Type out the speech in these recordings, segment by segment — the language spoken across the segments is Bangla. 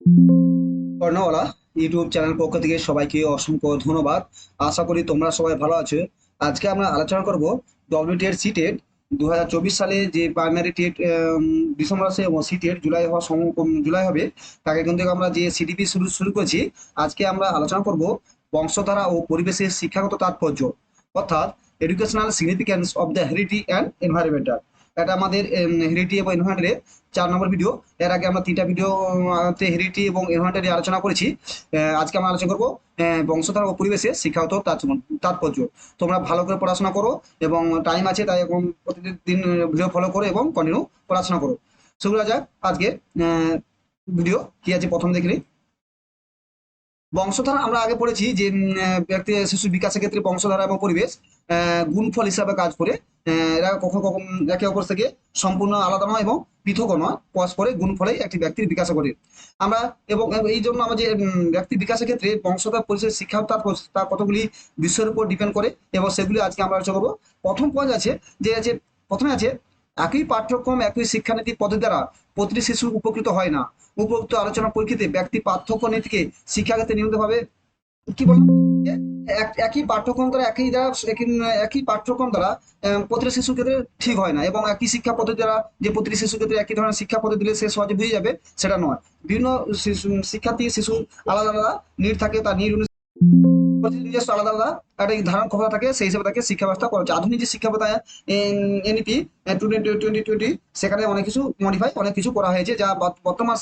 কর্ণওয়ালা ইউটিউব চ্যানেল পক্ষ থেকে সবাইকে অসংখ্য ধন্যবাদ। আশা করি তোমরা সবাই ভালো আছো। আজকে আমরা আলোচনা করব ডব্লিউটিএর সিটেট 2024 সালে যে প্রাইমারি টেট ডিসেম্বর মাসে এবং সিটেট জুলাই হওয়া জুলাই হবে, তাকে কিন্তু আমরা যে সিডিপি শুরু শুরু করেছি। আজকে আমরা আলোচনা করব বংশধারা ও পরিবেশের শিক্ষাগত তাৎপর্য, অর্থাৎ educational significance of the heredity and environmental. এটা আমাদের হেরিটি এবং এনভায়রনমেন্টের 4 নম্বর ভিডিও। এর আগে আমরা 3টা ভিডিও হেরিটি এবং এনভায়রনমেন্ট নিয়ে আলোচনা করেছি। আজকে আমরা আলোচনা করবো বংশধারা ও পরিবেশে শিক্ষাগত তাৎপর্য। তোমরা ভালো করে পড়াশোনা করো এবং টাইম আছে তাই এখন প্রতিদিন ভিডিও ফলো করো এবং কন্টিনিউ পড়াশোনা করো। সেগুলো যাক আজকে ভিডিও কি আছে প্রথম দেখে নিই। বংশধারা আমরা আগে পড়েছি যে ব্যক্তি শিশু বিকাশের ক্ষেত্রে বংশধারা এবং পরিবেশ গুণফল হিসাবে কাজ করে। এরা কখনো কখনো একে অপর থেকে সম্পূর্ণ আলাদা নয় এবং পৃথক নয়, পরস্পরে গুণফলে একটি ব্যক্তির বিকাশ করে আমরা। এবং এই জন্য আমরা যে ব্যক্তি বিকাশের ক্ষেত্রে বংশধারা পরিবেশের শিক্ষা তার কতগুলি বিষয়ের উপর ডিপেন্ড করে এবং সেগুলি আজকে আমরা আলোচনা করবো। প্রথম পয়েন্ট আছে যে প্রথমে আছে একই পাঠ্যক্রম একই শিক্ষানীতি পদ্ধতি দ্বারা প্রতিটি শিশু উপকৃত হয় না। উপরোক্ত আলোচনার পরিপ্রেক্ষিতে ব্যক্তি পার্থক্য নীতিকে শিক্ষাক্ষেত্রে নিয়মিতভাবে কি বললাম যে একই পাঠ্যক্রম দ্বারা একই পাঠ্যক্রম দ্বারা প্রতিটি শিশুর ক্ষেত্রে ঠিক হয় না, এবং একই শিক্ষা পদ্ধতি দ্বারা যে প্রতিটি শিশুর ক্ষেত্রে একই ধরনের শিক্ষা পদ্ধতি দিলে সে সহজে বুঝে যাবে সেটা নয়। বিভিন্ন শিক্ষার্থী শিশু আলাদা আলাদা নিড থাকে, তার নিড নিজস্ব আলাদা আলাদা একটা ধারণ ক্ষমতা থাকে, সেই হিসেবে তাকে শিক্ষা ব্যবস্থা করা হচ্ছে। আধুনিক যে শিক্ষা ব্যবস্থা এনইপি 2020 সেখানে অনেক কিছু মডিফাই অনেক কিছু করা হয়েছে যা বর্তমান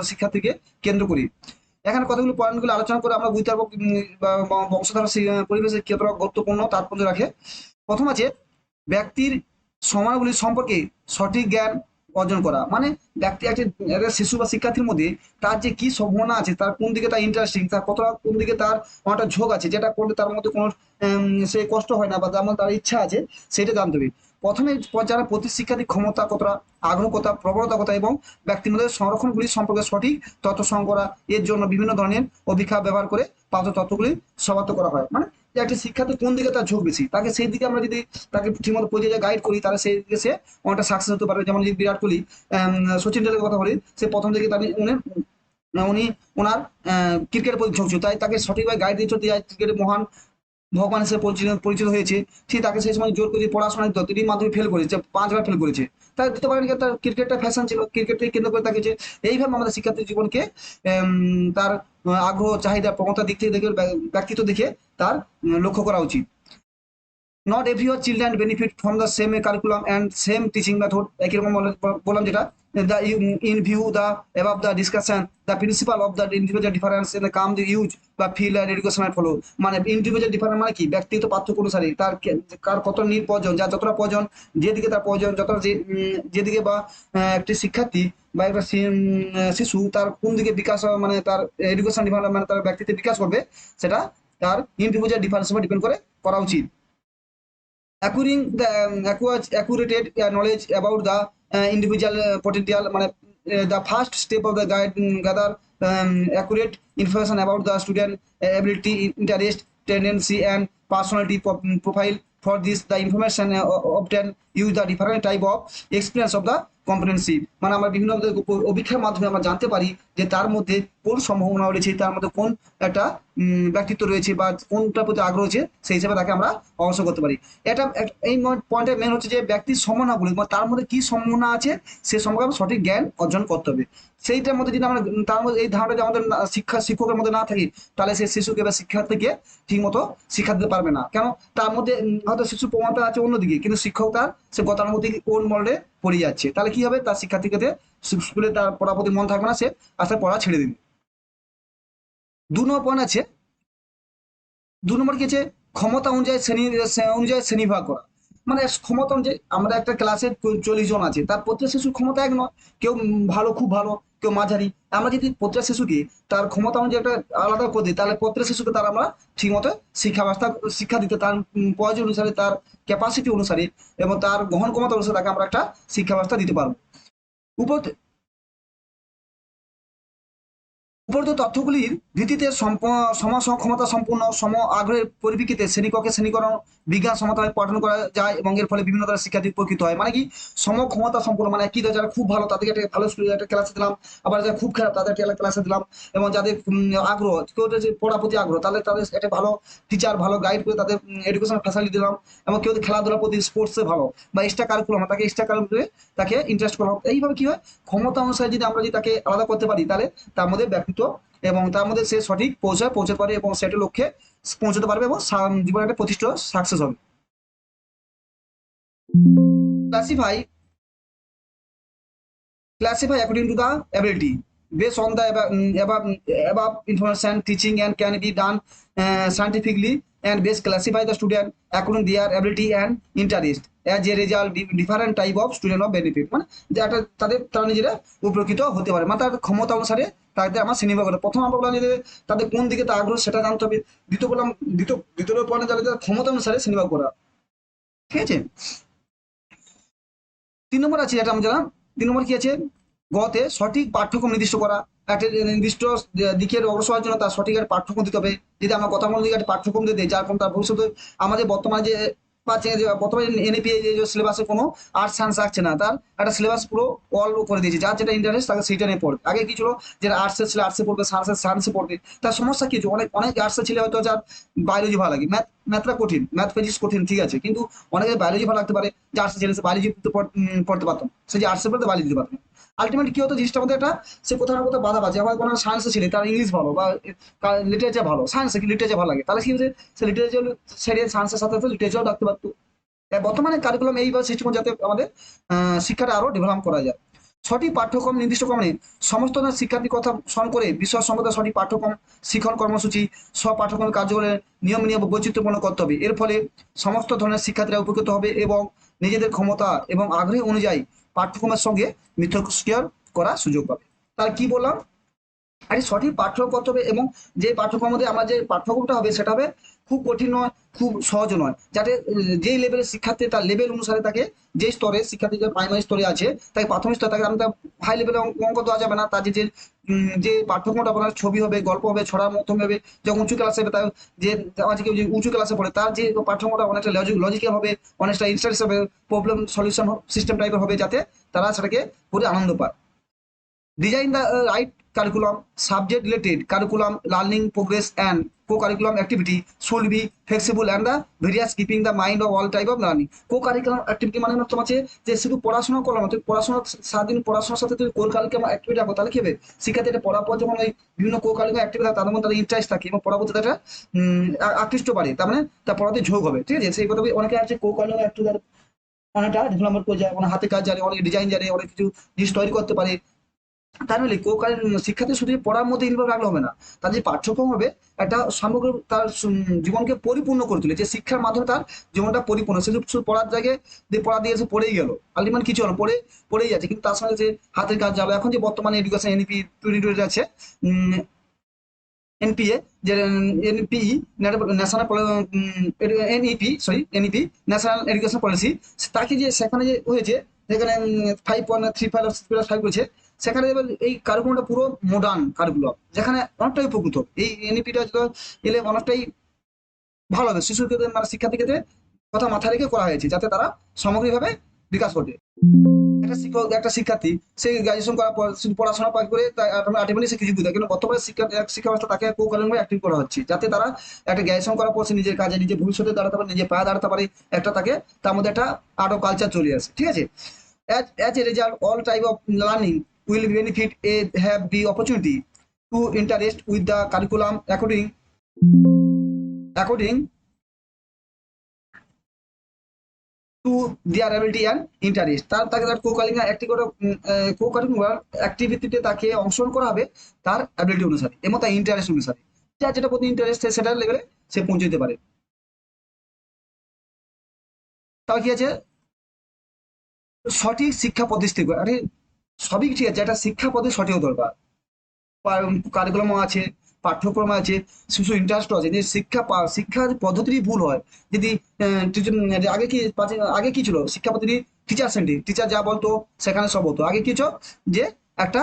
শিক্ষার্থীকে কেন্দ্র করি। এখানে কতগুলো পয়েন্টগুলো আলোচনা করে আমরা বুঝতে পারবো বংশধারা পরিবেশের কতটা গুরুত্বপূর্ণ তাৎপর্য রাখে। প্রথম আছে ব্যক্তির সমানগুলি সম্পর্কে সঠিক জ্ঞান অর্জন করা, মানে ব্যক্তি একটা শিশু বা শিক্ষার্থীর মধ্যে তার যে কি সম্ভাবনা আছে, তার কোন দিকে তার ইন্টারেস্টিং, তার কতটা কোন দিকে তার একটা ঝোঁক আছে, যেটা করলে তার মধ্যে কোনো সে কষ্ট হয় না বা তার মধ্যে তার ইচ্ছা আছে, সেটা জানতে হবে। প্রথমে যারা প্রতি শিক্ষার্থী ক্ষমতা কতটা, আগ্রহ কতটা, প্রবণতা কতটা এবং ব্যক্তির মধ্যে সংরক্ষণগুলি সম্পর্কে সঠিক তথ্য সংগ্রহ করা, এর জন্য বিভিন্ন ধরনের অভিক্ষা ব্যবহার করে প্রাপ্ত তথ্যগুলি সমাপ্ত করা হয়। মানে যে একটা শিক্ষার্থী কোন দিকে তার ঝোঁক বেশি, তাকে সেই দিকে আমরা যদি তাকে ঠিকমতো পরিচর্যা গাইড করি, তাহলে সেই দিকে সে অনেকটা সাকসেস হতে পারবে। যেমন যদি বিরাট কোহলি, সচিন টেন্ডুলকারের কথা বলি, সে প্রথম দিকে তার উনি ওনার ক্রিকেটের প্রতি ঝোঁক ছিল, তাই তাকে সঠিকভাবে গাইড দিয়ে চলতে যায়, ক্রিকেটের মহান ভগবান হিসেবে পরিচিত পরিচিত হয়েছে। ঠিক তাকে সেই সময় জোর করে পড়াশোনা দিত, তিনি মাধ্যমিক ফেল করেছে, 5বার ফেল করেছে। তাই দিতে পারেন তার ক্রিকেটটা ফ্যাশন ছিল, ক্রিকেটকে কেন্দ্র করে তাকে যে এইভাবে আমাদের শিক্ষার্থীর জীবনকে তার আগ্রহ চাহিদা প্রবণতা দিক থেকে দেখে ব্যক্তিত্ব দেখে তার লক্ষ্য করা উচিত। Not every children benefit from the same curriculum and same teaching method. একই রকম বললাম যেটা the in view the above the discussion the principle of the individual difference in the come the use বা ফিল আর এডুকেশনাল ফলো। মানে ইন্ডিভিজুয়াল ডিফারেন্স মানে কি, ব্যক্তিগত পার্থক্য অনুসারে তার কার কত নিড প্রয়োজন, যার যতটা প্রয়োজন, যেদিকে তার প্রয়োজন, যতটা যেদিকে বা একটি শিক্ষার্থী বা একটা শিশু তার কোন দিকে বিকাশ মানে তার এডুকেশন ডিপার্টমেন্ট মানে তার ব্যক্তিত্বের বিকাশ করবে, সেটা তার ইন্ডিভিজুয়াল ডিফারেন্স উপর ডিপেন্ড করে করা উচিত। Acquiring the accurate knowledge about the individual potential, মানে the first step of the guide gather accurate information about the student ability, interest, tendency and personality profile. For this the information obtained use the different type of experience of the competency, মানে আমরা বিভিন্ন অভিজ্ঞতার মাধ্যমে আমরা জানতে পারি যে তার মধ্যে কোন সম্ভাবনা রয়েছে, তার মধ্যে কোন একটা ব্যক্তিত্ব রয়েছে বা কোনটার প্রতি আগ্রহ রয়েছে, সেই হিসেবে তাকে আমরা অবশ্য করতে পারি। এটা এই পয়েন্টের মেন হচ্ছে যে ব্যক্তির সম্ভাবনাগুলি, মানে তার মধ্যে কি সম্ভাবনা আছে সে সম্পর্কে আমরা সঠিক জ্ঞান অর্জন করতে হবে। সেইটার মধ্যে যদি আমরা তার মধ্যে এই ধারণাটা যদি আমাদের শিক্ষকের মধ্যে না থাকে, তাহলে সে শিশুকে বা শিক্ষার্থীকে ঠিক মতো শিক্ষা দিতে পারবে না। কেন, তার মধ্যে হয়তো শিশুর প্রবণতা আছে অন্যদিকে, কিন্তু শিক্ষক তার সে গতানুগতিক কোন মোড়ে পড়ে যাচ্ছে, তাহলে কি হবে, তার শিক্ষার্থীকে স্কুলে তার পড়ার প্রতি মন থাকবে না, সে আস্তে পড়া ছেড়ে দিবে। 2 নম্বর পয়েন্ট আছে, 2 নম্বর কি আছে, ক্ষমতা অনুযায়ী শ্রেণীভাগ করা। মানে ক্ষমতা অনুযায়ী আমরা একটা ক্লাসে 40 জন আছে, তার প্রত্যেক শিশুর ক্ষমতা এক নয়, কেউ ভালো, খুব ভালো, কেউ মাঝারি। আমরা যদি প্রত্যেক শিশুকে তার ক্ষমতা অনুযায়ী একটা আলাদা করে দিই, তাহলে প্রত্যেক শিশুকে তার আমরা ঠিক মতো শিক্ষা দিতে, তার প্রয়োজন অনুসারে, তার ক্যাপাসিটি অনুসারে এবং তার গ্রহণ ক্ষমতা অনুসারে তাকে আমরা একটা শিক্ষা ব্যবস্থা দিতে পারবো। উপর উপরোক্ত তথ্যগুলির ভিত্তিতে সমক্ষমতা সম্পূর্ণ সম আগ্রহের পরিপ্রেক্ষিতে শ্রেণীকক্ষে শ্রেণীকরণ বিজ্ঞান সমতায় পঠন করা যায় এবং এর ফলে বিভিন্ন ধরনের শিক্ষার্থী উপকৃত হয়। মানে কি সমক্ষমতা সম্পূর্ণ, মানে কি যারা খুব ভালো তাদেরকে একটা ভালো স্কুলে একটা ক্লাসে দিলাম, আবার যারা খুব খারাপ তাদেরকে একটা ক্লাসে দিলাম, এবং যাদের আগ্রহ কেউ যে পড়ার প্রতি আগ্রহ তাহলে তাদের একটা ভালো টিচার ভালো গাইড করে তাদের এডুকেশন ফ্যাসিলিটি দিলাম, এবং কেউ খেলাধুলার প্রতি স্পোর্টসে ভালো বা এক্সট্রা কারিকুলাম তাকে এক্সট্রা কারিকুলামে তাকে ইন্টারেস্ট করা। এইভাবে কি হয়, ক্ষমতা অনুসারে যদি আমরা যদি তাকে আলাদা করতে পারি তাহলে তার মধ্যে ব্যক্তিত্ব এবং তার মধ্যে সে সঠিক পৌঁছাতে পারে এবং সেটা লক্ষ্যে পৌঁছতে পারবে এবং জীবনে একটা প্রতিষ্ঠা সাকসেস হবে। Classify classify according to the ability based on the above information teaching and can be done scientifically and best classify the student according to their ability and interest as a result different type of student of benefit মানে যে একটা তাদের তারা নিজেরা উপকৃত হতে পারে, মানে তাদের ক্ষমতা অনুসারে তাদের আমার শ্রেণীভাগ করে। প্রথম আমরা বললাম যে তাদের কোন দিকে তার আগ্রহ সেটা জানতে হবে, দ্বিতীয় বললাম দ্বিতীয় পয়েন্টে তাদের ক্ষমতা অনুসারে শ্রেণীভাগ করা, ঠিক আছে। 3 নম্বর আছে যেটা আমি জানলাম, 3 নম্বর কি আছে, গতে সঠিক পাঠ্যক্রম নির্দিষ্ট করা। একটা নির্দিষ্ট দিকের অগ্রসর হওয়ার জন্য তার সঠিক একটা পাঠ্যক্রম দিতে হবে। যদি আমরা কথা বলি একটা পাঠ্যক্রম দিয়ে দিই যার ফলে তার ভবিষ্যতে আমাদের বর্তমানে যে পাচ্ছে যে বর্তমানে এনএপি যে সিলেবাসে কোনো আর্টস সায়েন্স রাখছে না, তার একটা সিলেবাস পুরো অল করে দিয়েছে, যার যেটা ইন্টারেস্ট তাকে সেইটা নিয়ে পড়বে। আগে কি ছিল যেটা আর্টসের ছেলে আর্টসে পড়বে, সায়েন্সের সায়েন্সে পড়বে, তার সমস্যা কি হচ্ছে অনেক অনেক আর্টসের ছেলে হয়তো যার বায়োলজি ভালো লাগে, ম্যাথটা কঠিন, ম্যাথ ফিজিক্স কঠিন, ঠিক আছে, কিন্তু অনেকের বায়োলজি ভালো লাগতে পারে, যে আর্টসের ছেলে সে বায়োলজি পড়তে পারতাম, সে যে আর্টসে পড়তে বায়োলজি দিতে পারতাম। আলটিমেট কি হতো জিনিসটা মধ্যে একটা সে কোথাও না কোথাও বাধা পাচ্ছে। আবার কোনো সায়েন্সে ছিল তার ইংলিশ ভালো বা লিটারেচার ভালো, সায়েন্সে কি লিটারেচার ভালো লাগে, তাহলে কি হচ্ছে সে লিটারেচার ছেড়ে সায়েন্সের সাথে সাথে লিটারেচারও রাখতে পারতো। বর্তমানে কারিকুলাম এইভাবে সৃষ্টি করে যাতে আমাদের শিক্ষাটা আরো ডেভেলপ করা যায়। সঠিক পাঠ্যক্রম নির্দিষ্ট ক্রমে সমস্ত ধরনের শিক্ষার্থীর কথা স্মরণ করে বিষয় সম্বন্ধে সঠিক পাঠ্যক্রম শিক্ষণ কর্মসূচি সব পাঠ্যক্রম কার্যকরের নিয়ম নিয়ম বৈচিত্র্যপূর্ণ করতে হবে। এর ফলে সমস্ত ধরনের শিক্ষার্থীরা উপকৃত হবে এবং নিজেদের ক্ষমতা এবং আগ্রহ অনুযায়ী পাঠ্যক্রমের সঙ্গে মিথস্ক্রিয়া করার সুযোগ পাবে। তাহলে কি বললাম, আরে সঠিক পাঠ্যক্রম করতে হবে এবং যে পাঠ্যক্রম মধ্যে আমার যে পাঠ্যক্রমটা হবে সেটা হবে খুব কঠিন নয়, খুব সহজ নয়, যাতে যেই লেভেলের শিক্ষার্থী তার লেভেল অনুসারে তাকে যে স্তরে শিক্ষার্থী যে প্রাইমারি স্তরে আছে তাকে প্রাথমিক স্তরে তাকে আমি হাই লেভেলে অঙ্ক দেওয়া যাবে না, তার যে যে পাঠ্যক্রমটা আপনার ছবি হবে, গল্প হবে, ছড়ার মাধ্যমে হবে, যখন উঁচু ক্লাসে হবে তার যে আজকে কেউ যে উঁচু ক্লাসে পড়ে তার যে পাঠ্যক্রমটা অনেকটা লজিক্যাল হবে, অনেকটা ইন্টারেস্ট হবে, প্রবলেম সলিউশন সিস্টেম টাইপের হবে, যাতে তারা সেটাকে পড়ে আনন্দ পায়। Design the right curriculum, subject related curriculum, learning progress and co-curriculum activity should be flexible and the various keeping the mind of all type of learning. Co-curriculum activity মানে তোমার হচ্ছে যে শুধু পড়াশোনা করলাম না, তুমি পড়াশোনা সারাদিন পড়াশোনার সাথে তুমি co-curriculum activity রাখো, তাহলে কি হবে শিক্ষার্থীরা পড়ার পর যখন ওই বিভিন্ন co-curriculum activity থাকে তাদের মধ্যে তাদের ইন্টারেস্ট থাকে এবং পড়ার প্রতি তারা আকৃষ্ট বাড়ে, তার মানে তার পড়াতে ঝোঁক হবে, ঠিক আছে। সেই কথা অনেকে আছে co-curriculum activity অনেকটা ডেভেলপমেন্ট করে যায়, অনেক হাতে কাজ জানে, অনেক ডিজাইন জানে, অনেক কিছু জিনিস তৈরি করতে পারে। তার মানে শিক্ষার্থী শুধু পড়ার মধ্যে ইনভলভ রাখলে হবে না, তার যে পাঠ্যক্রম হবে একটা সমগ্র তার জীবনকে পরিপূর্ণ করে তোলে, যে শিক্ষার মাধ্যমে তার জীবনটা পরিপূর্ণ, সে শুধু পড়ার জায়গায় দিয়ে পড়া দিয়ে এসে পড়েই গেল, আলটিমেট কিছু হলো পড়েই যাচ্ছে, কিন্তু তার সঙ্গে যে হাতের কাজ যাবে। এখন যে বর্তমানে এডুকেশন এনইপি 2020 আছে, এনপিএ যে NPE national NEP sorry NEP national education policy, তাকে যে সেখানে যে হয়েছে যেখানে 5.35 করেছে, সেখানে এবার এই কারিকুলামটা পুরো মডার্ন কারিকুলাম, যেখানে অনেকটাই উপকৃত এই এনইপিটা এলে অনেকটাই ভালো হবে শিশুকে মানে শিক্ষার্থীকে কথা মাথায় রেখে করা হয়েছে যাতে তারা সামগ্রিকভাবে বিকাশ ঘটে। একটা শিক্ষক একটা শিক্ষার্থী সে গ্রাজুয়েশন করার পর শুধু পড়াশোনা পাশ করে আলটিমেটলি সে কিছু বুঝে, কিন্তু বর্তমানে শিক্ষা ব্যবস্থা তাকে কোকালীনভাবে অ্যাক্টিভ করা হচ্ছে যাতে তারা একটা গ্রাজুয়েশন করার পর সে নিজের কাজে নিজের ভবিষ্যতে দাঁড়াতে পারে, নিজের পায়ে দাঁড়াতে পারে, একটা তাকে তার মধ্যে একটা আর্ট অফ কালচার চলে আসে, ঠিক আছে। As a result, all type of learning will benefit a have the opportunity to interest with the curriculum according to their ability and interest. তাকে তার কো-কারিকুলার অ্যাক্টিভিটিতে তাকে অংশগ্রহণ করা হবে তার অ্যাবিলিটি অনুসারে এবং তার ইন্টারেস্ট অনুসারে, যার যেটা প্রতি ইন্টারেস্ট সেটার লেভেলে সে পৌঁছে যেতে পারে। তাও কি আছে, সঠিক শিক্ষা প্রতিষ্ঠা করে, আরে সবই ঠিক আছে, একটা শিক্ষা পদ্ধতি সঠিক দরকার, কারিকুলাম আছে, পাঠ্যক্রম আছে, শিশু ইন্টারেস্ট আছে, যে শিক্ষার পদ্ধতি ভুল হয় যদি আগে কি ছিল শিক্ষা পদ্ধতি টিচার সেন্টার, টিচার যা বলতো সেখানে সব হতো। আগে কি ছিল যে একটা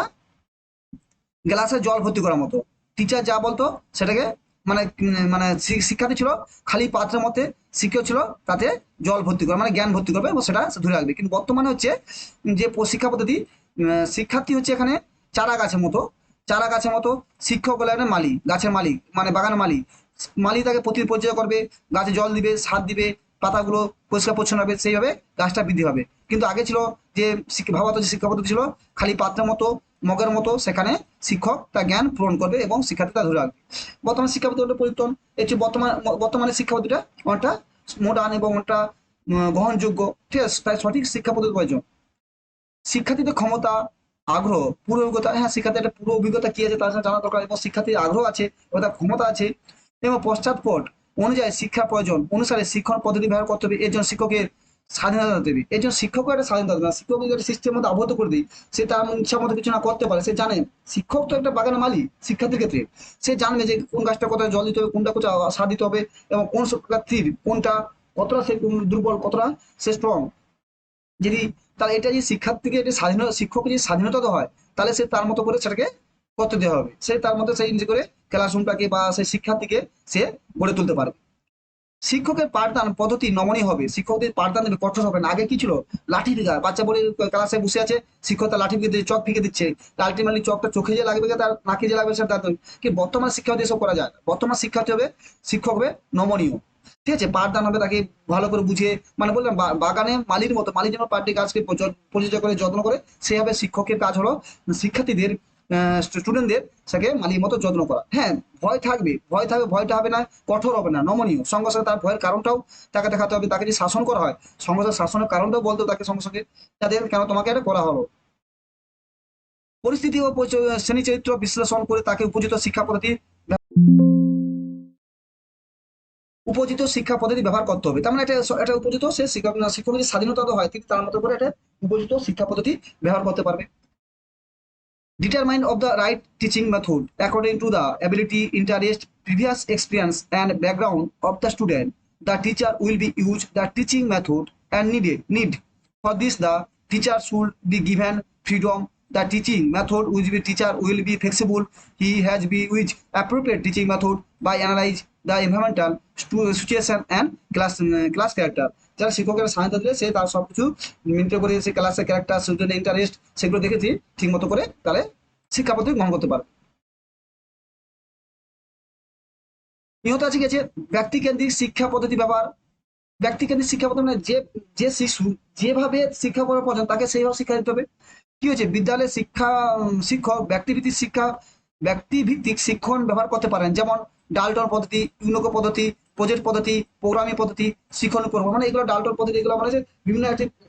গ্লাসে জল ভর্তি করার মতো। টিচার যা বলতো সেটাকে মানে শিক্ষার্থী ছিল খালি পাত্রের মধ্যে, শিক্ষক ছিল তাতে জল ভর্তি করবে, মানে জ্ঞান ভর্তি করবে এবং সেটা সে ধরে রাখবে। কিন্তু বর্তমানে হচ্ছে যে শিক্ষা পদ্ধতি, শিক্ষার্থী হচ্ছে এখানে চারা গাছের মতো, চারা গাছের মতো, শিক্ষক হলো একটা মালি, গাছের মালিক মানে বাগানের মালিক। মালি তাকে পরিচর্যা করবে, গাছে জল দিবে, সার দিবে, পাতাগুলো পরিষ্কার পরিচ্ছন্ন হবে, সেইভাবে গাছটা বৃদ্ধি হবে। কিন্তু আগে ছিল যে ভাবাতো যে শিক্ষা পদ্ধতি ছিল খালি পাত্রের মতো, মগের মতো, সেখানে শিক্ষক তার জ্ঞান পূরণ করবে এবং শিক্ষার্থী তা ধরে রাখবে। বর্তমান শিক্ষা পদ্ধতিটা পরিবর্তন, এই যে বর্তমানে শিক্ষা পদ্ধতিটা অনেকটা মডার্ন এবং অনেকটা গ্রহণযোগ্য। ঠিক আছে, তাই সঠিক শিক্ষা পদ্ধতি প্রয়োজন। শিক্ষার্থীদের ক্ষমতা, আগ্রহ, পুরো অভিজ্ঞতা, হ্যাঁ শিক্ষার্থী একটা পুরো অভিজ্ঞতা কি আছে তার সাথে জানা দরকার, এবং শিক্ষার্থীর আগ্রহ আছে এবং তার ক্ষমতা আছে, এবং পশ্চাৎপট অনুযায়ী শিক্ষা প্রয়োজন অনুসারে শিক্ষণ পদ্ধতি ব্যবহার করতে হবে। এর জন্য শিক্ষকের স্বাধীনতা দেবে, এর জন্য শিক্ষকও একটা স্বাধীনতা দেবে না। শিক্ষক যদি একটা সিস্টেমের মধ্যে আবদ্ধ করে দিই, সে তার ইচ্ছা মতো কিছু না করতে পারে। সে জানে, শিক্ষক তো একটা বাগানের মালি শিক্ষার্থীর ক্ষেত্রে, সে জানবে যে কোন গাছটা কোথায় জল দিতে হবে, কোনটা কোথায় সার দিতে হবে, এবং কোন শিক্ষার্থীর কোনটা কতটা সে দুর্বল, কতটা সে স্ট্রং। যদি তাহলে এটা যে শিক্ষার্থীকে যে স্বাধীনতা, শিক্ষক যদি স্বাধীনতা দেওয়া হয়, তাহলে সে তার মতো করে সেটাকে করতে দেওয়া হবে, সে তার মধ্যে সেই নিজে করে ক্লাসরুমটাকে বা সেই শিক্ষার্থীকে সে গড়ে তুলতে পারবে। শিক্ষকের পাঠদান পদ্ধতি নমনীয় হবে, শিক্ষকদের পাঠদান দেবে, কঠোর হবে না। আগে কি ছিল, লাঠি দিঘা, বাচ্চা বলে ক্লাসে বসে আছে, শিক্ষক তার লাঠি ফিকে দিচ্ছে, চক ফিকে দিচ্ছে, আলটিমেটলি চকটা চোখে যে লাগবে, তার নাকে যে লাগবে সেটা তার কি। বর্তমান শিক্ষা হতে এসব করা যায় না। বর্তমান শিক্ষার্থী হবে, শিক্ষক হবে নমনীয়। ঠিক আছে, পাঠদান হবে তাকে ভালো করে বুঝিয়ে, মানে বললাম বাগানে মালির মতো, মালি যেন পাঠটি গাছকে পরিচর্যা করে যত্ন করে, সেভাবে শিক্ষকের কাজ হলো শিক্ষার্থীদের, স্টুডেন্টদের সেকে মালির মতো যত্ন করা। হ্যাঁ, ভয় থাকবে, ভয় থাকবে, ভয়টা হবে না, কঠোর হবে না, নমনীয়। সঙ্গে সঙ্গে তার ভয়ের কারণটাও তাকে দেখাতে হবে। তাকে যদি শাসন করা হয়, সঙ্গে সঙ্গে শাসনের কারণটাও বলতে হবে তাকে সঙ্গে সঙ্গে, যাদের কেন তোমাকে এটা করা হলো। পরিস্থিতি ও শ্রেণী চরিত্র বিশ্লেষণ করে তাকে উপযুক্ত শিক্ষা পদ্ধতি, উপযুক্ত শিক্ষা পদ্ধতি ব্যবহার করতে হবে। তার মানে এটা উপযুক্ত, সে শিক্ষক শিক্ষক যদি স্বাধীনতা তো হয়, তিনি তার মতো করে এটা উপযুক্ত শিক্ষা পদ্ধতি ব্যবহার করতে পারবে। Determine of the right teaching method according to the ability, interest, previous experience and background of the student. The teacher will be used the teaching method and need. For this, the teacher should be given freedom. The teaching method will be teacher will be flexible. He has be with appropriate teaching method by analyze the environmental situation and class character. যারা শিক্ষকের স্বাধীনতা দিলে সে তার সবকিছু মেনটেন করে, সে ক্লাসের ক্যারেক্টার, স্টুডেন্ট ইন্টারেস্ট, সেগুলো দেখেছি ঠিক মতো করে, তাহলে শিক্ষা পদ্ধতি গ্রহণ করতে পারে। নিহত আছে গেছে ব্যক্তিকেন্দ্রিক শিক্ষা পদ্ধতি ব্যবহার। ব্যক্তিকেন্দ্রিক শিক্ষা পদ্ধতি মানে যে শিশু যেভাবে শিক্ষা করার প্রয়োজন তাকে সেইভাবে শিক্ষা দিতে হবে। কি হয়েছে, বিদ্যালয়ে শিক্ষক ব্যক্তিভিত্তিক শিক্ষণ ব্যবহার করতে পারেন, যেমন ডাল্টন পদ্ধতি, ইউনোকো পদ্ধতি, প্রজেক্ট পদ্ধতি, প্রোগ্রামিং পদ্ধতি, শিক্ষণ করবো, মানে এগুলো ডাল্টন পদ্ধতি। এগুলো মানে যে বিভিন্ন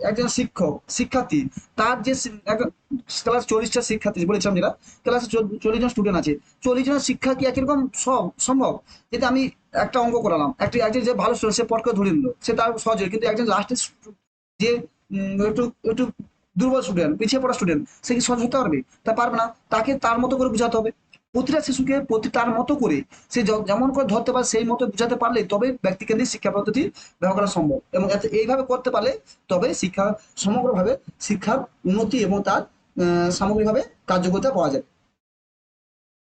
একজন শিক্ষক শিক্ষার্থী তার যে ক্লাস 40টা শিক্ষার্থী বলেছিলাম, যেটা ক্লাসে 40 জন স্টুডেন্ট আছে, 40 জন শিক্ষা কি একই রকম সব সম্ভব? যদি আমি একটা অঙ্ক করালাম, একজন যে ভালো স্টুডেন্ট সে পটকে ধরে নিল, সে তার সহজে, কিন্তু একজন লাস্টে যে একটু একটু দুর্বল স্টুডেন্ট, পিছিয়ে পড়া স্টুডেন্ট, সে কি সহজ হতে পারবে? তা পারবে না। তাকে তার মতো করে বোঝাতে হবে। প্রতিটা শিশুকে তার মতো করে সে যেমন করে ধরতে পারে সেই মতো বুঝাতে পারলে তবে ব্যক্তিকেন্দ্রিক শিক্ষা পদ্ধতি ব্যবহার করা সম্ভব, এবং এইভাবে করতে পারলে তবে শিক্ষা সমগ্রভাবে শিক্ষার উন্নতি এবং তার সামগ্রিকভাবে কার্যকরিতা পাওয়া যাবে।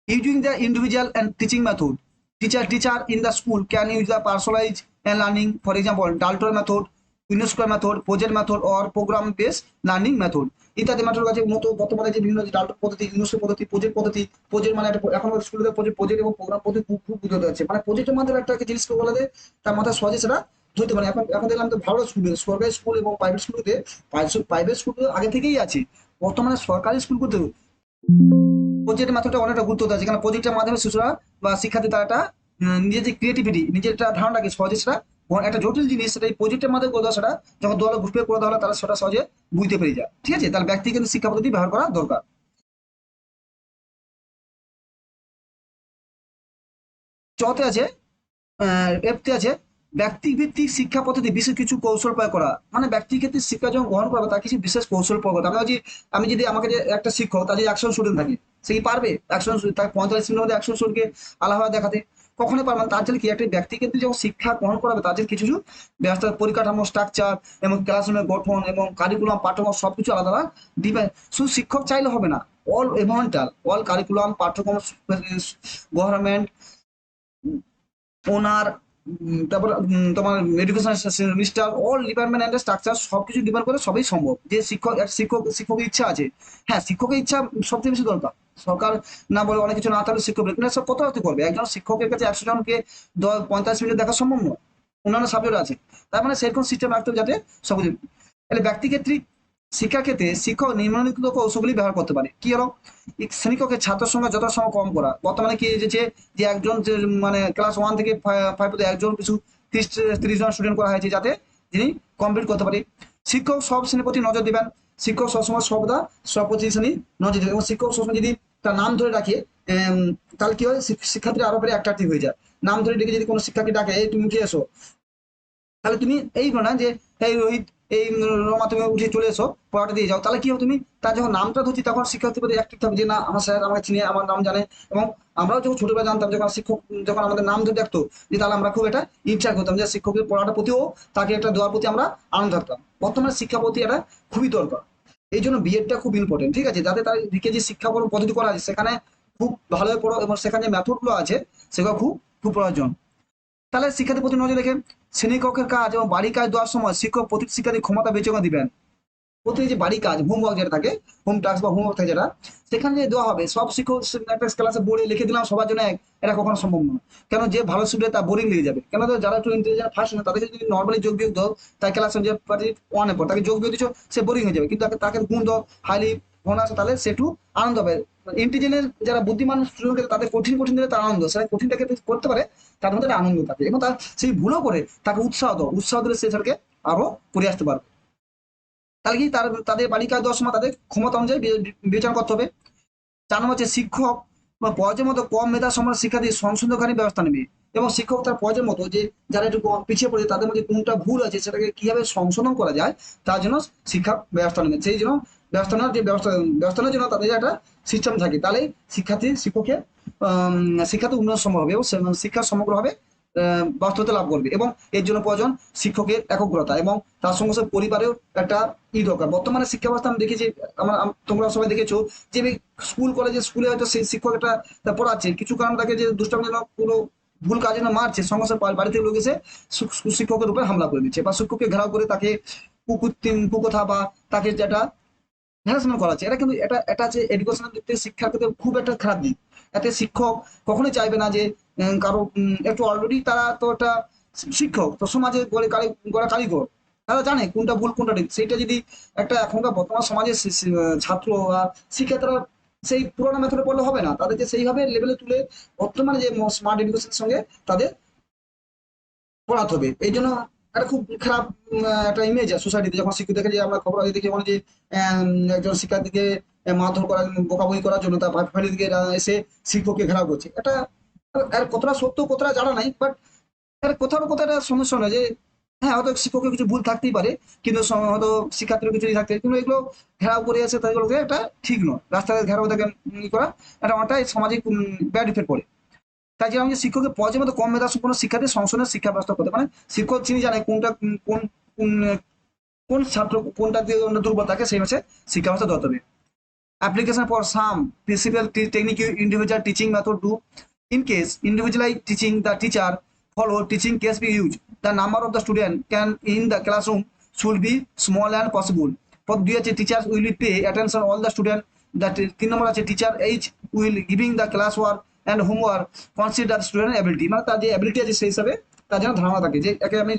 Using the individual and teaching method, teacher in the school can use the personalized and learning, for example, Dalton method, UNESCO method, project method, or program based learning method. ইত্যাদি মেথড আছে উন্নত। বর্তমানে যে বিভিন্ন ডাল্টন পদ্ধতি, ইউনেস্কো পদ্ধতি, প্রজেক্ট পদ্ধতি, প্রজেক্ট মানে এখন স্কুলের প্রজেক্ট এবং প্রোগ্রাম পদ্ধতি খুব বুঝতে যাচ্ছে। মানে প্রজেক্টের মাধ্যমে একটা জিনিসকে বলে দেয়, তার মাথায় সহজে সেটা ধরতে পারে। এখন এখন দেখলাম তো ভালো স্কুল, সরকারি স্কুল এবং প্রাইভেট স্কুলগুলোতে, প্রাইভেট স্কুল আগে থেকেই আছে, বর্তমানে সরকারি স্কুলগুলোতেও প্রজেক্টের মাধ্যমে অনেকটা গুরুত্ব দেওয়া, যেখানে প্রজেক্টের মাধ্যমে শিশুরা বা শিক্ষার্থী তারা একটা নিজের যে ক্রিয়েটিভিটি, নিজের একটা ধারণাকে সহজে সেটা একটা জটিল জিনিস সেটা এই প্রজেক্টের মাধ্যমে করে দেওয়া, সেটা যখন দল গ্রুপে করে দেওয়া হলো তারা সেটা সহজে বুঝতে পেরে যায়। ঠিক আছে, তাহলে ব্যক্তি কিন্তু শিক্ষা পদ্ধতি ব্যবহার করা দরকার। চতে আছে, এফতে আছে ব্যক্তিভিত্তিক শিক্ষা পদ্ধতি বিশেষ কিছু কৌশল প্রয়োগ করা। মানে ব্যক্তিভিত্তিক শিক্ষা যখন গ্রহণ করবে তার কিছু বিশেষ কৌশল প্রয়োগ করতে। আমি যদি আমাকে যে একটা শিক্ষক তার যদি 100 স্টুডেন্ট থাকে, সে কি পারবে 45 মিনিটের মধ্যে 100 স্টুডেন্টকে আলাদা দেখাতে? কখনোই পারবে না। তার জন্য কি একটা ব্যক্তি কিন্তু যখন শিক্ষা গ্রহণ করাবে তার জন্য কিছু কিছু ব্যবস্থা, পরিকাঠামো, স্ট্রাকচার এবং ক্লাসরুমের গঠন এবং কারিকুলাম, পাঠ্যক্রম সবকিছু আলাদা আলাদা দিবে। শুধু শিক্ষক চাইলে হবে না, অল এভারেন্টাল অল কারিকুলাম পাঠ্যক্রম গভর্নমেন্ট ওনার তারপর তোমার education minister all department and structure সবকিছু ডিপেন্ড করে সবই সম্ভব। যে শিক্ষকের ইচ্ছা আছে, হ্যাঁ শিক্ষকের ইচ্ছা সবচেয়ে বেশি দরকার। সরকার না বলে অনেক কিছু না থাকলে শিক্ষক কিন্তু সব কত হতে করবে, একজন শিক্ষকের কাছে 100 জনকে 45 মিনিট দেখা সম্ভব নয়, অন্যান্য সাবজেক্ট আছে। তার মানে সেরকম সিস্টেম রাখতে হবে যাতে সবকিছু। তাহলে ব্যক্তিকেন্দ্রিক শিক্ষাক্ষেত্রে শিক্ষক নিম্নলিখিত কৌশলগুলি ব্যবহার করতে পারে। কি হলো, শ্রেণীকক্ষে ছাত্রের সংখ্যা যথাসম্ভব কম করা। বর্তমানে কি হয়েছে যে একজন মানে ক্লাস 1 থেকে 5 একজন কিছু 30 জন স্টুডেন্ট করা হয়েছে যাতে যিনি কমপ্লিট করতে পারে। শিক্ষক সব শ্রেণীর প্রতি নজর দেবেন। শিক্ষক সবসময় সর্বদা সব প্রতি শ্রেণী নজর দেবেন এবং শিক্ষক সবসময় যদি তার নাম ধরে রাখে তাহলে কি হয়, শিক্ষার্থী আরো বেড়ে অ্যাট্রাক্টিভ হয়ে যায়। নাম ধরে ডেকে যদি কোনো শিক্ষার্থী ডাকে এই তুমি উঠে এসো, তাহলে তুমি এই করো না যে এই রোহিত এই রমা তুমি উঠে চলে এসো পড়াটা দিয়ে যাও, তাহলে কি হবে তুমি তার যখন নামটা ধরছি তখন শিক্ষার্থী প্রতি অ্যাক্টিভ থাকবে যে না আমার স্যার আমাকে চিনে আমার নাম জানে। এবং আমরাও যখন ছোটবেলা জানতাম যখন শিক্ষক যখন আমাদের নাম ধরে দেখতো যে তাহলে আমরা খুব এটা ইচ্ছা করতাম যে শিক্ষকের পড়াটা প্রতিও তাকে একটা দেওয়ার প্রতি আমরা আনন্দ থাকতাম। বর্তমানে শিক্ষা প্রতি এটা খুবই দরকার। এই জন্য বিএডটা খুব ইম্পর্টেন্ট, ঠিক আছে, যাতে তার দিকে যে শিক্ষা পদ্ধতি করা আছে সেখানে খুব ভালোভাবে পড়ো এবং সেখানে যে মেথডগুলো আছে সেগুলো খুব খুব প্রয়োজন। তাহলে শিক্ষার্থীর প্রতি নজর রেখে শ্রেণীকক্ষের কাজ এবং বাড়ি কাজ দেওয়ার সময় শিক্ষক প্রতি শিক্ষার্থীর ক্ষমতা বেচে দিবেন। প্রতি যে বাড়ি কাজ হোমওয়ার্ক যেটা থাকে, হোম টাস্ক বা হোমওয়ার্ক থাকে যেটা, সেখানে যে দেওয়া হবে সব শিক্ষক একটা ক্লাসে বোর্ডে লিখে দিলাম সবার জন্য এটা কখনো সম্ভব নয়। কেন যে ভালো স্টুডেন্ট তার বোরিং লেগে যাবে। কেন তো যারা একটু ইন্টেলিজেন্ট ফার্স্ট না তাদেরকে যদি নর্মালি যোগ বিয়োগ দাও, তার ক্লাসে যে ওয়ানের পর তাকে যোগ বিয়োগ দিচ্ছ সে বোরিং হয়ে যাবে, কিন্তু তাকে গুণ দাও হাইলি বোনাস তাহলে সে একটু আনন্দ পাবে। ইন্টেলিজেন্ট যারা বুদ্ধিমান স্টুডেন্ট তাদের কঠিন কঠিন দিলে তার আনন্দ, সেটা কঠিনটাকে করতে পারে তার মধ্যে একটা আনন্দ থাকে এবং তার সেই ভুলও করে তাকে উৎসাহ দাও, উৎসাহ দিলে সে সেটাকে আরো করে আসতে পারবে। তাহলে কি তাদের বালিকা দেওয়ার সময় তাদের ক্ষমতা অনুযায়ী বিবেচনা করতে হবে। 4 নম্বর হচ্ছে শিক্ষক বা প্রয়োজন মতো কম মেধা সম্পন্ন শিক্ষার্থী সংশোধনকারী ব্যবস্থা নেবে এবং শিক্ষক তার প্রয়োজন মতো যে যারা একটু পিছিয়ে পড়ে তাদের মধ্যে কোনটা ভুল আছে সেটাকে কিভাবে সংশোধন করা যায় তার জন্য শিক্ষা ব্যবস্থা নেবে। সেই জন্য ব্যবস্থা নেওয়ার যে ব্যবস্থা নেওয়ার জন্য তাদের একটা সিস্টেম থাকে, তাহলে শিক্ষকের শিক্ষাতে উন্নয়ন সম্ভব হবে এবং শিক্ষা সমগ্রভাবে বাস্তবতা লাভ করবে। এবং এর জন্য প্রয়োজন শিক্ষকের একগ্রতা এবং তার সঙ্গে সঙ্গে পরিবারেও একটা দরকার। বর্তমানে শিক্ষা ব্যবস্থা আমি দেখেছি, তোমরা সবাই দেখেছো যে স্কুল কলেজে স্কুলে হয়তো সেই শিক্ষক একটা পড়াচ্ছে কিছু কারণ তাকে যে দুষ্টামি জন্য কোনো ভুল কাজে না মারছে, সঙ্গে সঙ্গে বাড়ি থেকে লোক এসে শিক্ষকের উপরে হামলা করে দিচ্ছে বা শিক্ষককে ঘেরাও করে তাকে কুকথা বা তাকে যেটা হ্যারাসমেন্ট করা হচ্ছে। এটা কিন্তু এটা যে এডুকেশনের দিক থেকে শিক্ষার ক্ষেত্রে খুব একটা খারাপ দিক। এতে শিক্ষক কখনোই চাইবে না যে কারো একটু অলরেডি তারা তো একটা শিক্ষক তো সমাজে গড়ে কারিগর, তারা জানে কোনটা ভুল কোনটা ঠিক। সেইটা যদি একটা এখনকার বর্তমান সমাজের ছাত্র বা শিক্ষার্থীরা সেই পুরোনো মেথডে পড়লে হবে না, তাদেরকে সেইভাবে লেভেলে তুলে বর্তমানে যে স্মার্ট এডুকেশনের সঙ্গে তাদের পড়াতে হবে। এই জন্য একটা খুব খারাপ একটা ইমেজ আছে সোসাইটিতে যখন শিক্ষক দেখে যে আমরা খবর আগে দেখি মানে যে একজন শিক্ষার্থীকে মারধর করা বকাবকি করার জন্য তার ফ্যামিলি দিকে এসে শিক্ষককে ঘেরাও করছে। এটা আর কতটা সত্য কতটা জানা নাই, বাট এর কোথাও না কোথাও একটা সমস্যা নয় যে হ্যাঁ হয়তো শিক্ষকের কিছু ভুল থাকতেই পারে কিন্তু হয়তো শিক্ষার্থীর কিছু থাকতে কিন্তু এগুলো ঘেরাও করে এসে তাদেরকে এটা ঠিক নয়। রাস্তায় ঘেরাও থেকে করা এটা অনেকটাই সামাজিক ব্যাড ইফেক্ট পড়ে। তাই যে আমাদের শিক্ষকের পর্যায়ে মতো কম মেধা সম্পন্ন শিক্ষার্থী সংশোধনের শিক্ষা ব্যবস্থা করতে মানে শিক্ষক তিনি জানে কোনটা কোন কোন কোন ছাত্র কোনটা দিয়ে দুর্বল থাকে সেই হচ্ছে শিক্ষা ব্যবস্থা ধরতে হবে। Application for some principal technique individual teaching method do. In case individualized teaching, the teacher follow teaching case be used. The number of the student can in the classroom should be small and possible. For the teachers will pay attention all the student. That 3 নম্বর আছে teacher age will giving the class work and homework consider student ability মানে তার যে ability আছে সেই হিসাবে তার যেন ধারণা থাকে যে একে আমি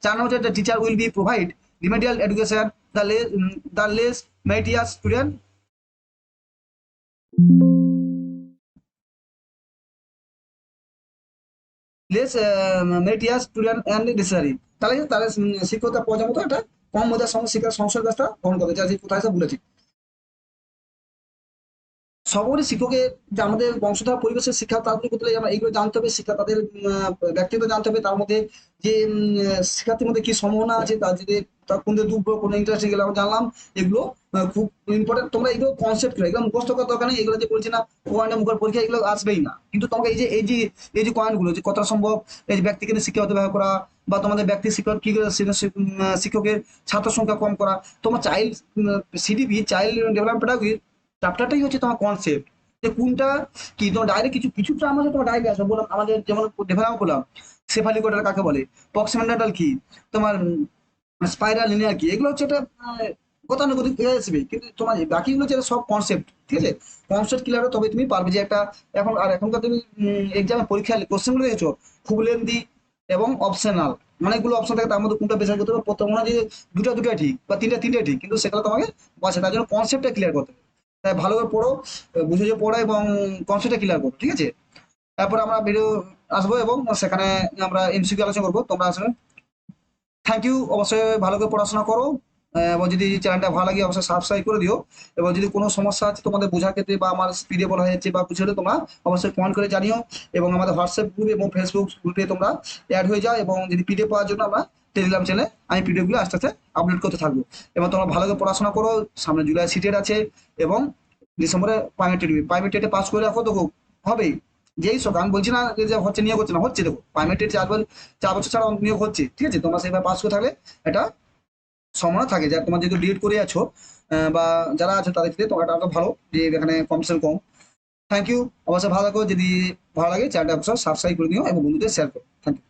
4 নম্বর হচ্ছে teacher will be provide remedial education the less meritorious student less meritorious student and necessary. তাহলে তারা শিক্ষকতা পর্যায়ে মতো একটা কম মেধার সঙ্গে শিক্ষার সংসদ ব্যবস্থা গ্রহণ করবে যা যে কোথায় বলেছি। সর্বোপরি শিক্ষকের যে আমাদের বংশধর পরিবেশের শিক্ষা তার করতে হলে আমরা এইগুলো জানতে হবে, শিক্ষা তাদের ব্যক্তিত্ব জানতে হবে, তার মধ্যে যে শিক্ষার্থীর মধ্যে কি সম্ভাবনা আছে তার যদি তার কোন দুর্বল কোন ইন্টারেস্ট গেলে আমরা জানলাম এগুলো খুব ইম্পর্টেন্ট। তোমরা এগুলো কনসেপ্ট এগুলো মুখস্থ করার দরকার নেই, এগুলো যে বলছি না ওয়ান মুখের পরীক্ষা এগুলো আসবেই না, কিন্তু তোমাকে এই যে পয়েন্টগুলো যে কতটা সম্ভব এই যে ব্যক্তিকে শিক্ষা হতে ব্যবহার করা বা তোমাদের ব্যক্তি শিক্ষক কি করে শিক্ষকের ছাত্র সংখ্যা কম করা, তোমার child CDP child development pedagogy চ্যাপ্টারটাই হচ্ছে তোমার কনসেপ্ট, যে কোনটা কি তোমার ডাইরেক্ট কিছু কিছু টার্ম আছে তোমার ডাইরেক্ট আসবে, বললাম আমাদের যেমন ডেভেলপ করলাম সেফালিকোডাল কাকে বলে, প্রক্সিমেন্টাল কি, তোমার স্পাইরাল লিনিয়ার কি, এগুলো হচ্ছে একটা গতানুগতিক আসবে, কিন্তু তোমার এই বাকিগুলো হচ্ছে সব কনসেপ্ট, ঠিক আছে। কনসেপ্ট ক্লিয়ার হবে তবে তুমি পারবে যে একটা, এখন আর এখনকার তুমি এক্সামে পরীক্ষা কোশ্চেনগুলো দেখেছো খুব লেন্দি এবং অপশনাল, অনেকগুলো অপশন থাকে, তার মধ্যে কোনটা বেছে করতে হবে, প্রথম মনে হয় যে দুটো দুটোই ঠিক বা তিনটা তিনটে ঠিক, কিন্তু সেগুলো তোমাকে বাছে, তার জন্য কনসেপ্টটা ক্লিয়ার করতে হবে। তাই ভালো করে পড়ো, বুঝে যে পড়ো এবং কনসেপ্টটা ক্লিয়ার করো, ঠিক আছে। তারপর আমরা ভিডিও আসবো এবং সেখানে আমরা এমসিকিউ আলোচনা করবো, তোমরা আসবে। থ্যাংক ইউ, অবশ্যই ভালো করে পড়াশোনা করো, এবং যদি চ্যানেলটা ভালো লাগে অবশ্যই সাবস্ক্রাইব করে দিও। এবং যদি কোনো সমস্যা আছে তোমাদের বোঝার ক্ষেত্রে বা আমার স্পিডে বলা হয়েছে বা কিছু হলে তোমরা অবশ্যই কমেন্ট করে জানিও। এবং আমাদের হোয়াটসঅ্যাপ গ্রুপ এবং ফেসবুক গ্রুপে তোমরা অ্যাড হয়ে যাও, এবং যদি পিডিএফ পাওয়ার জন্য আমরা টেলিগ্রাম চ্যানেলে আমি পিডিএফগুলো আস্তে আস্তে আপলোড করতে থাকবো। এবং তোমরা ভালো করে পড়াশোনা করো, সামনে জুলাই সিটেট আছে এবং ডিসেম্বরে প্রাইভেট পাস করে রাখো তো হবেই। যেই সব আমি বলছি না যে হচ্ছে নিয়োগ হচ্ছে না, হচ্ছে, দেখো প্রাইভেট 4 বছর ছাড়া নিয়োগ হচ্ছে, ঠিক আছে। তোমরা সেইভাবে পাস করে থাকলে এটা সম্ভাবনা থাকে, যা তোমার যেহেতু ডিএড করে আছো বা যারা আছে তাদের ক্ষেত্রে তোমার আরো ভালো, যে এখানে কম্পিটিশন কম। থ্যাংক ইউ, অবশ্যই ভালো লাগো, যদি ভালো লাগে চ্যানেলটা অবশ্যই সাবস্ক্রাইব করে দিও এবং বন্ধুদের শেয়ার করো। Thank you.